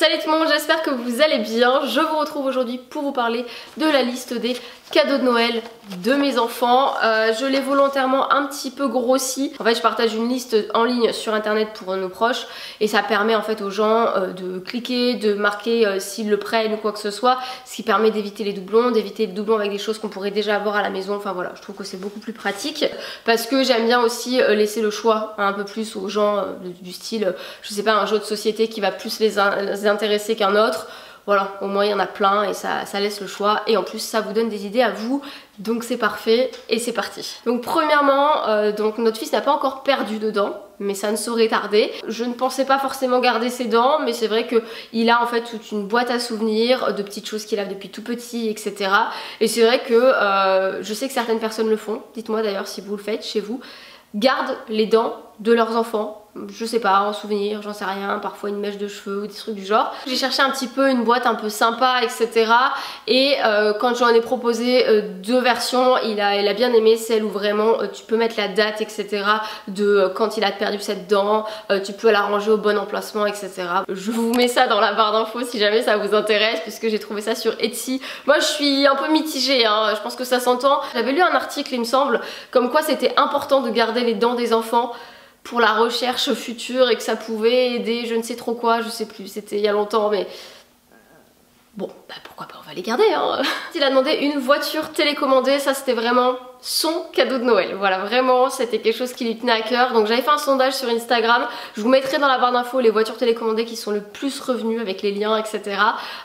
Salut tout le monde, j'espère que vous allez bien. Je vous retrouve aujourd'hui pour vous parler de la liste des cadeaux de Noël de mes enfants. Je l'ai volontairement un petit peu grossi. En fait, je partage une liste en ligne sur internet pour nos proches et ça permet en fait aux gens de cliquer, de marquer s'ils le prennent ou quoi que ce soit, ce qui permet d'éviter les doublons, avec des choses qu'on pourrait déjà avoir à la maison. Enfin voilà, je trouve que c'est beaucoup plus pratique parce que j'aime bien aussi laisser le choix un peu plus aux gens du style, je sais pas, un jeu de société qui va plus les intéresser qu'un autre. Voilà, au moins il y en a plein et ça laisse le choix et en plus ça vous donne des idées à vous, donc c'est parfait et c'est parti. Donc premièrement, donc notre fils n'a pas encore perdu de dents, mais ça ne saurait tarder. Je ne pensais pas forcément garder ses dents, mais c'est vrai qu'il a en fait toute une boîte à souvenirs de petites choses qu'il a depuis tout petit, etc. Et c'est vrai que je sais que certaines personnes le font, dites-moi d'ailleurs si vous le faites chez vous, gardent les dents de leurs enfants. Je sais pas, en souvenir, j'en sais rien, parfois une mèche de cheveux ou des trucs du genre. J'ai cherché un petit peu une boîte un peu sympa, etc. Et quand j'en ai proposé deux versions, il a bien aimé celle où vraiment tu peux mettre la date, etc. de quand il a perdu cette dent, tu peux la ranger au bon emplacement, etc. Je vous mets ça dans la barre d'infos si jamais ça vous intéresse, puisque j'ai trouvé ça sur Etsy. Moi je suis un peu mitigée, hein, je pense que ça s'entend. J'avais lu un article, il me semble, comme quoi c'était important de garder les dents des enfants pour la recherche future et que ça pouvait aider je ne sais trop quoi, je sais plus, c'était il y a longtemps mais bon, bah pourquoi pas, on va les garder hein. Il a demandé une voiture télécommandée, ça c'était vraiment son cadeau de Noël, voilà, vraiment c'était quelque chose qui lui tenait à cœur. Donc j'avais fait un sondage sur Instagram, je vous mettrai dans la barre d'infos les voitures télécommandées qui sont le plus revenues avec les liens, etc.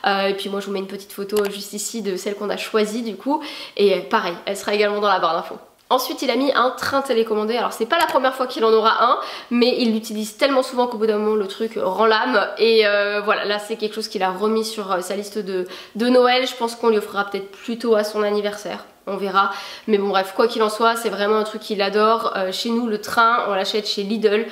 Et puis moi je vous mets une petite photo juste ici de celle qu'on a choisie du coup, et pareil, elle sera également dans la barre d'infos. Ensuite il a mis un train télécommandé, alors c'est pas la première fois qu'il en aura un, mais il l'utilise tellement souvent qu'au bout d'un moment le truc rend l'âme. Et voilà, là c'est quelque chose qu'il a remis sur sa liste de Noël. Je pense qu'on lui offrira peut-être plutôt à son anniversaire, on verra. Mais bon bref, quoi qu'il en soit, c'est vraiment un truc qu'il adore. Chez nous le train, on l'achète chez Lidl.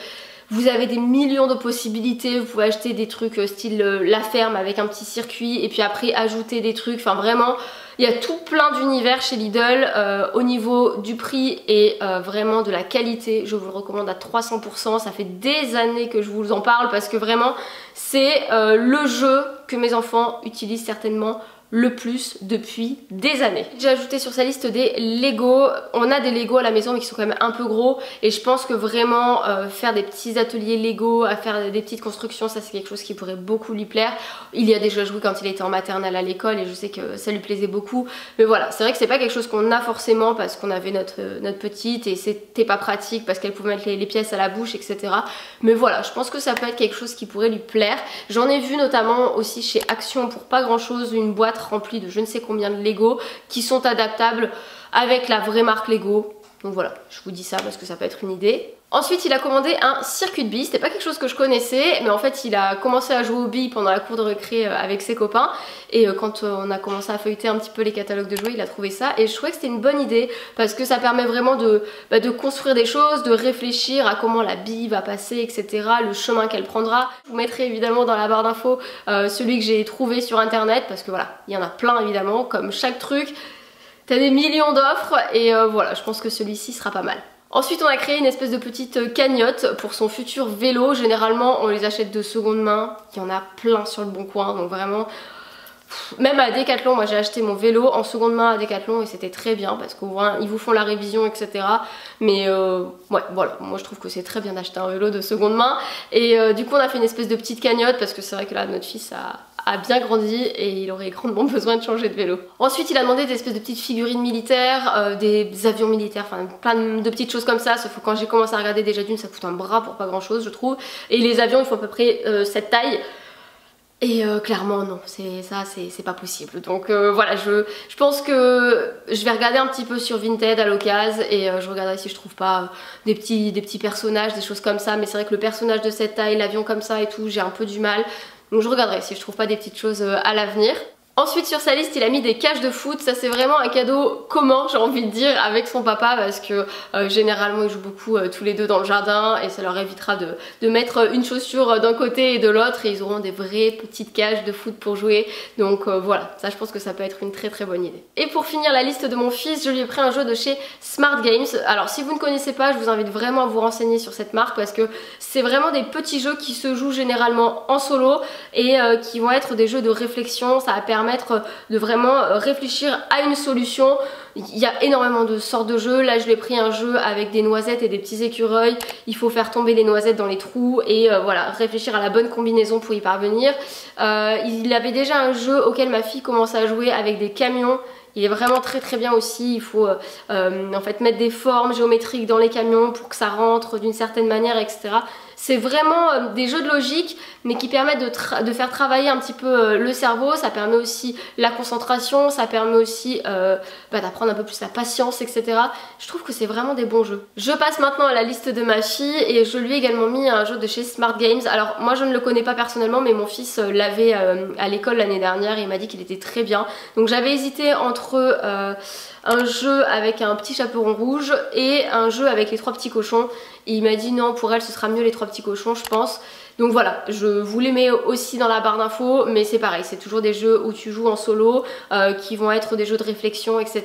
Vous avez des millions de possibilités, vous pouvez acheter des trucs style la ferme avec un petit circuit et puis après ajouter des trucs, enfin vraiment il y a tout plein d'univers chez Lidl au niveau du prix et vraiment de la qualité. Je vous le recommande à 300%, ça fait des années que je vous en parle parce que vraiment c'est le jeu que mes enfants utilisent certainement le plus depuis des années. J'ai ajouté sur sa liste des Lego. On a des Lego à la maison mais qui sont quand même un peu gros et je pense que vraiment faire des petits ateliers Lego, à faire des petites constructions, ça c'est quelque chose qui pourrait beaucoup lui plaire. Il y a déjà joué quand il était en maternelle à l'école et je sais que ça lui plaisait beaucoup, mais voilà, c'est vrai que c'est pas quelque chose qu'on a forcément parce qu'on avait notre petite et c'était pas pratique parce qu'elle pouvait mettre les pièces à la bouche, etc. Mais voilà, je pense que ça peut être quelque chose qui pourrait lui plaire. J'en ai vu notamment aussi chez Action pour pas grand chose, une boîte remplie de je ne sais combien de Lego qui sont adaptables avec la vraie marque Lego. Donc voilà, je vous dis ça parce que ça peut être une idée. Ensuite il a commandé un circuit de billes, c'était pas quelque chose que je connaissais mais en fait il a commencé à jouer aux billes pendant la cour de récré avec ses copains et quand on a commencé à feuilleter un petit peu les catalogues de jouets il a trouvé ça et je trouvais que c'était une bonne idée parce que ça permet vraiment de construire des choses, de réfléchir à comment la bille va passer, etc., le chemin qu'elle prendra. Je vous mettrai évidemment dans la barre d'infos celui que j'ai trouvé sur internet parce que voilà, il y en a plein évidemment, comme chaque truc t'as des millions d'offres et voilà, je pense que celui-ci sera pas mal. Ensuite on a créé une espèce de petite cagnotte pour son futur vélo. Généralement on les achète de seconde main, il y en a plein sur le bon coin, donc vraiment même à Decathlon, moi j'ai acheté mon vélo en seconde main à Decathlon et c'était très bien parce qu'au moins ils vous font la révision, etc. Mais ouais voilà, moi je trouve que c'est très bien d'acheter un vélo de seconde main et du coup on a fait une espèce de petite cagnotte parce que c'est vrai que là notre fils a bien grandi et il aurait grandement besoin de changer de vélo. Ensuite il a demandé des espèces de petites figurines militaires, des avions militaires, enfin plein de petites choses comme ça, sauf que quand j'ai commencé à regarder déjà d'une ça coûte un bras pour pas grand chose je trouve, et les avions ils font à peu près cette taille. Et clairement non, c'est pas possible. Donc voilà, je pense que je vais regarder un petit peu sur Vinted à l'occasion et je regarderai si je trouve pas des petits personnages, des choses comme ça. Mais c'est vrai que le personnage de cette taille, l'avion comme ça et tout, j'ai un peu du mal. Donc je regarderai si je trouve pas des petites choses à l'avenir. Ensuite sur sa liste il a mis des cages de foot, ça c'est vraiment un cadeau commun j'ai envie de dire avec son papa parce que généralement ils jouent beaucoup tous les deux dans le jardin et ça leur évitera de mettre une chaussure d'un côté et de l'autre et ils auront des vraies petites cages de foot pour jouer, donc voilà, ça je pense que ça peut être une très très bonne idée. Et pour finir la liste de mon fils, je lui ai pris un jeu de chez Smart Games. Alors si vous ne connaissez pas, je vous invite vraiment à vous renseigner sur cette marque parce que c'est vraiment des petits jeux qui se jouent généralement en solo et qui vont être des jeux de réflexion, ça va permettre de vraiment réfléchir à une solution. Il y a énormément de sortes de jeux, là je lui ai pris un jeu avec des noisettes et des petits écureuils, il faut faire tomber les noisettes dans les trous et voilà, réfléchir à la bonne combinaison pour y parvenir. Il avait déjà un jeu auquel ma fille commençait à jouer avec des camions. Il est vraiment très très bien aussi, il faut en fait mettre des formes géométriques dans les camions pour que ça rentre d'une certaine manière, etc. C'est vraiment des jeux de logique mais qui permettent de faire travailler un petit peu le cerveau, ça permet aussi la concentration, ça permet aussi d'apprendre un peu plus la patience, etc. Je trouve que c'est vraiment des bons jeux. Je passe maintenant à la liste de ma fille et je lui ai également mis un jeu de chez Smart Games. Alors moi je ne le connais pas personnellement mais mon fils l'avait à l'école l'année dernière et il m'a dit qu'il était très bien. Donc j'avais hésité entre un jeu avec un petit chaperon rouge et un jeu avec les 3 petits cochons et il m'a dit non, pour elle ce sera mieux les 3 petits cochons je pense. Donc voilà, je vous les mets aussi dans la barre d'infos mais c'est pareil, c'est toujours des jeux où tu joues en solo qui vont être des jeux de réflexion, etc.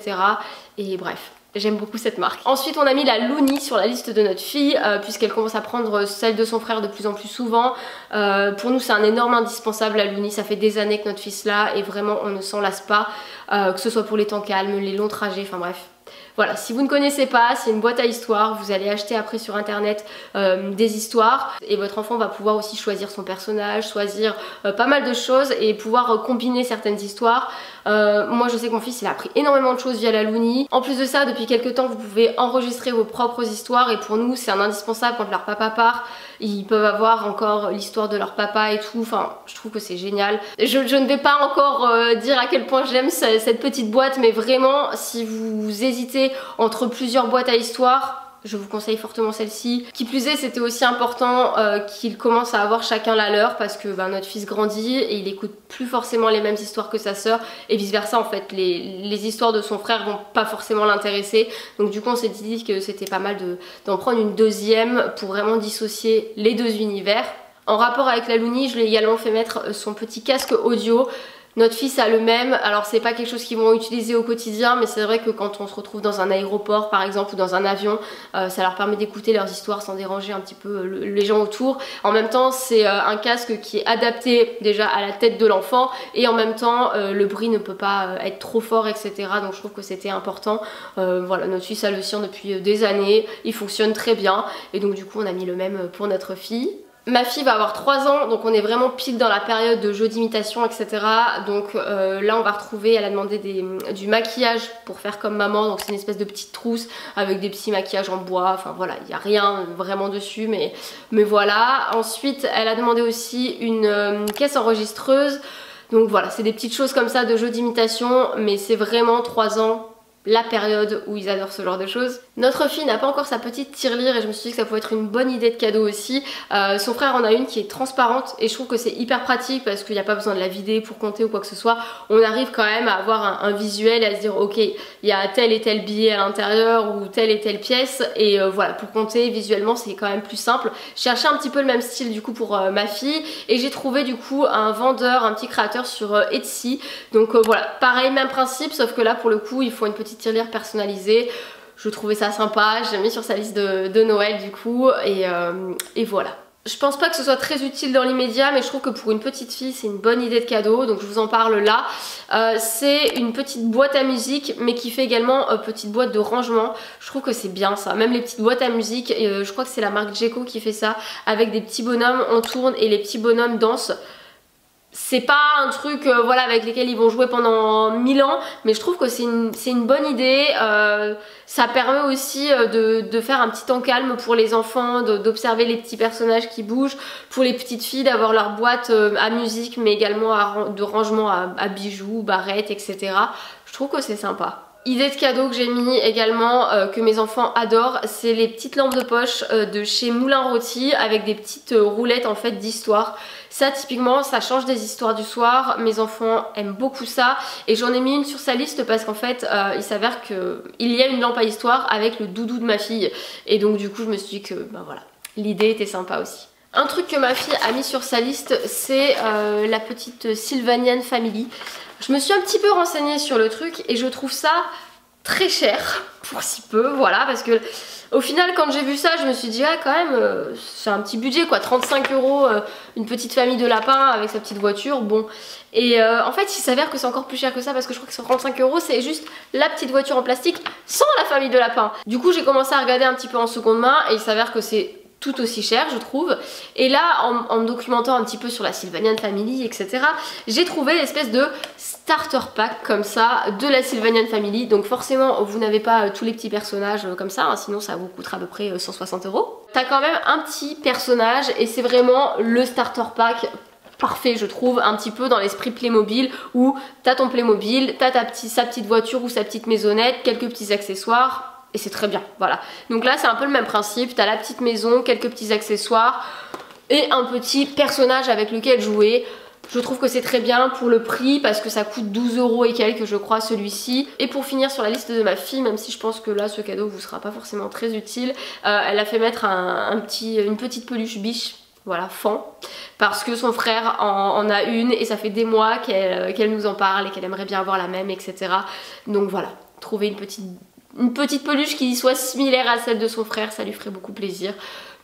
Et bref, j'aime beaucoup cette marque. Ensuite on a mis la Looney sur la liste de notre fille puisqu'elle commence à prendre celle de son frère de plus en plus souvent. Pour nous c'est un énorme indispensable la Looney, ça fait des années que notre fils l'a et vraiment on ne s'en lasse pas, que ce soit pour les temps calmes, les longs trajets, enfin bref. Voilà, si vous ne connaissez pas, c'est une boîte à histoires, vous allez acheter après sur internet des histoires et votre enfant va pouvoir aussi choisir son personnage, choisir pas mal de choses et pouvoir combiner certaines histoires. Moi je sais que mon fils il a appris énormément de choses via la Looney. En plus de ça, depuis quelques temps vous pouvez enregistrer vos propres histoires et pour nous c'est un indispensable quand leur papa part. Ils peuvent avoir encore l'histoire de leur papa et tout, enfin je trouve que c'est génial. Je ne vais pas encore dire à quel point j'aime cette petite boîte mais vraiment si vous hésitez entre plusieurs boîtes à histoires, je vous conseille fortement celle-ci. Qui plus est, c'était aussi important qu'ils commencent à avoir chacun la leur parce que notre fils grandit et il écoute plus forcément les mêmes histoires que sa sœur et vice versa en fait. Les histoires de son frère vont pas forcément l'intéresser. Donc du coup on s'est dit que c'était pas mal d'en prendre une deuxième pour vraiment dissocier les deux univers. En rapport avec la Looney, je lui ai également fait mettre son petit casque audio. Notre fils a le même, alors c'est pas quelque chose qu'ils vont utiliser au quotidien mais c'est vrai que quand on se retrouve dans un aéroport par exemple ou dans un avion, ça leur permet d'écouter leurs histoires sans déranger un petit peu les gens autour. En même temps c'est un casque qui est adapté déjà à la tête de l'enfant et en même temps le bruit ne peut pas être trop fort, etc. Donc je trouve que c'était important. Voilà, notre fils a le sien depuis des années, il fonctionne très bien et donc du coup on a mis le même pour notre fille. Ma fille va avoir 3 ans donc on est vraiment pile dans la période de jeux d'imitation, etc. Donc là on va retrouver, elle a demandé du maquillage pour faire comme maman, donc c'est une espèce de petite trousse avec des petits maquillages en bois, enfin voilà, il n'y a rien vraiment dessus mais voilà. Ensuite elle a demandé aussi une caisse enregistreuse, donc voilà, c'est des petites choses comme ça de jeux d'imitation mais c'est vraiment 3 ans. La période où ils adorent ce genre de choses. Notre fille n'a pas encore sa petite tirelire et je me suis dit que ça pouvait être une bonne idée de cadeau aussi. Son frère en a une qui est transparente et je trouve que c'est hyper pratique parce qu'il n'y a pas besoin de la vider pour compter ou quoi que ce soit. On arrive quand même à avoir un visuel, à se dire ok, il y a tel et tel billet à l'intérieur ou telle et telle pièce et voilà, pour compter visuellement c'est quand même plus simple. Je cherchais un petit peu le même style du coup pour ma fille et j'ai trouvé du coup un vendeur, un petit créateur sur Etsy. Donc voilà, pareil, même principe sauf que là pour le coup il faut une petite tirelire personnalisée. Je trouvais ça sympa, je l'ai mis sur sa liste de Noël du coup et voilà. Je pense pas que ce soit très utile dans l'immédiat mais je trouve que pour une petite fille c'est une bonne idée de cadeau donc je vous en parle là. C'est une petite boîte à musique mais qui fait également petite boîte de rangement. Je trouve que c'est bien ça, même les petites boîtes à musique, je crois que c'est la marque Jeco qui fait ça avec des petits bonhommes, on tourne et les petits bonhommes dansent. C'est pas un truc voilà, avec lesquels ils vont jouer pendant 1000 ans mais je trouve que c'est une bonne idée. Ça permet aussi de faire un petit temps calme pour les enfants, d'observer les petits personnages qui bougent, pour les petites filles d'avoir leur boîte à musique mais également de rangement à bijoux, barrettes, etc. Je trouve que c'est sympa. Idée de cadeau que j'ai mis également, que mes enfants adorent, c'est les petites lampes de poche de chez Moulin Rôti avec des petites roulettes en fait d'histoire. Ça typiquement ça change des histoires du soir, mes enfants aiment beaucoup ça et j'en ai mis une sur sa liste parce qu'en fait il s'avère qu'il y a une lampe à histoire avec le doudou de ma fille et donc du coup je me suis dit que ben voilà, l'idée était sympa aussi. Un truc que ma fille a mis sur sa liste, c'est la petite Sylvanian Family. Je me suis un petit peu renseignée sur le truc et je trouve ça très cher pour si peu, voilà, parce que au final quand j'ai vu ça je me suis dit ah quand même c'est un petit budget quoi, 35 €, une petite famille de lapins avec sa petite voiture, bon. Et en fait il s'avère que c'est encore plus cher que ça parce que je crois que 35 € c'est juste la petite voiture en plastique sans la famille de lapins. Du coup j'ai commencé à regarder un petit peu en seconde main et il s'avère que c'est tout aussi cher je trouve. Et là en me documentant un petit peu sur la Sylvanian Family etc, j'ai trouvé l'espèce de starter pack comme ça de la Sylvanian Family. Donc forcément vous n'avez pas tous les petits personnages comme ça hein, sinon ça vous coûtera à peu près 160 €. T'as quand même un petit personnage et c'est vraiment le starter pack parfait je trouve, un petit peu dans l'esprit Playmobil où t'as ton Playmobil, t'as sa petite voiture ou sa petite maisonnette, quelques petits accessoires et c'est très bien, voilà. Donc là c'est un peu le même principe, t'as la petite maison, quelques petits accessoires et un petit personnage avec lequel jouer. Je trouve que c'est très bien pour le prix parce que ça coûte 12 € et quelques je crois celui-ci. Et pour finir sur la liste de ma fille, même si je pense que là ce cadeau vous sera pas forcément très utile, elle a fait mettre une petite peluche biche, voilà, fan, parce que son frère en a une et ça fait des mois qu'elle nous en parle et qu'elle aimerait bien avoir la même etc. Donc voilà, trouver une petite peluche qui soit similaire à celle de son frère, ça lui ferait beaucoup plaisir.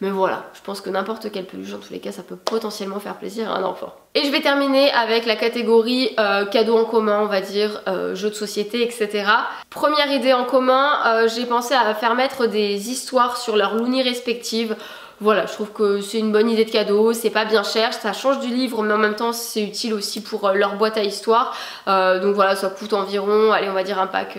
Mais voilà, je pense que n'importe quelle peluche, dans tous les cas, ça peut potentiellement faire plaisir à un enfant. Et je vais terminer avec la catégorie cadeaux en commun, on va dire, jeux de société, etc. Première idée en commun, j'ai pensé à faire mettre des histoires sur leurs loonies respectives. Voilà, je trouve que c'est une bonne idée de cadeau, c'est pas bien cher, ça change du livre mais en même temps c'est utile aussi pour leur boîte à histoire. Donc voilà, ça coûte environ, allez on va dire un pack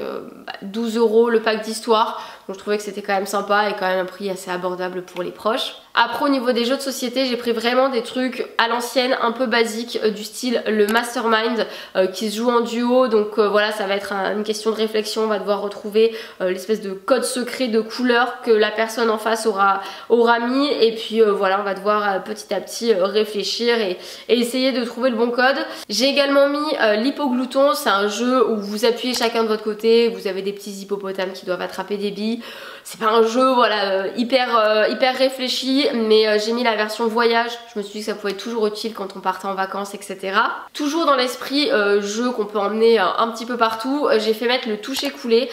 12 € le pack d'histoire. Donc je trouvais que c'était quand même sympa et quand même un prix assez abordable pour les proches. Après au niveau des jeux de société, j'ai pris vraiment des trucs à l'ancienne, un peu basiques, du style le Mastermind qui se joue en duo. Donc voilà, ça va être une question de réflexion, on va devoir retrouver l'espèce de code secret de couleur que la personne en face aura mis. Et puis voilà, on va devoir petit à petit réfléchir et essayer de trouver le bon code. J'ai également mis l'Hippoglouton, c'est un jeu où vous appuyez chacun de votre côté, vous avez des petits hippopotames qui doivent attraper des billes. C'est pas un jeu voilà hyper réfléchi, mais j'ai mis la version voyage. Je me suis dit que ça pouvait être toujours utile quand on partait en vacances etc. Toujours dans l'esprit jeu qu'on peut emmener un petit peu partout, j'ai fait mettre le toucher coulé.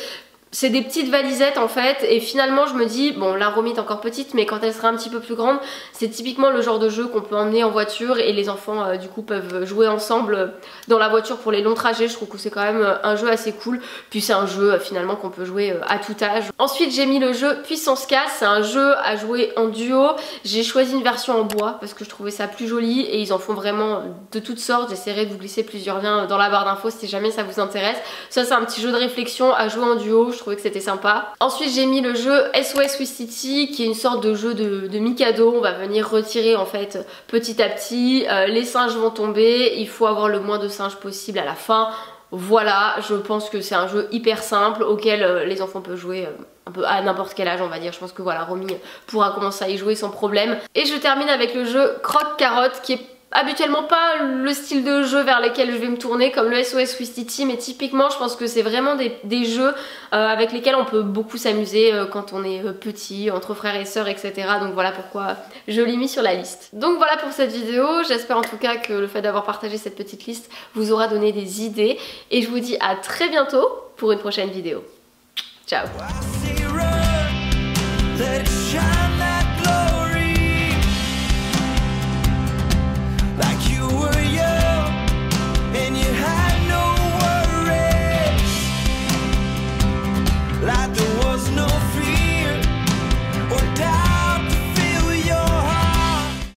C'est des petites valisettes en fait et finalement je me dis, bon la Romy est encore petite mais quand elle sera un petit peu plus grande c'est typiquement le genre de jeu qu'on peut emmener en voiture et les enfants du coup peuvent jouer ensemble dans la voiture pour les longs trajets. Je trouve que c'est quand même un jeu assez cool, puis c'est un jeu finalement qu'on peut jouer à tout âge. Ensuite j'ai mis le jeu Puissance Casse, c'est un jeu à jouer en duo. J'ai choisi une version en bois parce que je trouvais ça plus joli et ils en font vraiment de toutes sortes. J'essaierai de vous glisser plusieurs liens dans la barre d'infos si jamais ça vous intéresse. Ça c'est un petit jeu de réflexion à jouer en duo, je trouvais que c'était sympa. Ensuite j'ai mis le jeu SOS Wistiti qui est une sorte de jeu de Mikado. On va venir retirer en fait petit à petit, les singes vont tomber, il faut avoir le moins de singes possible à la fin. Voilà, je pense que c'est un jeu hyper simple auquel les enfants peuvent jouer un peu à n'importe quel âge on va dire. Je pense que voilà, Romy pourra commencer à y jouer sans problème. Et je termine avec le jeu Croque-Carotte qui est habituellement pas le style de jeu vers lequel je vais me tourner comme le SOS Wistiti, mais typiquement je pense que c'est vraiment des jeux avec lesquels on peut beaucoup s'amuser quand on est petit, entre frères et sœurs etc. Donc voilà pourquoi je l'ai mis sur la liste. Donc voilà pour cette vidéo, j'espère en tout cas que le fait d'avoir partagé cette petite liste vous aura donné des idées et je vous dis à très bientôt pour une prochaine vidéo. Ciao.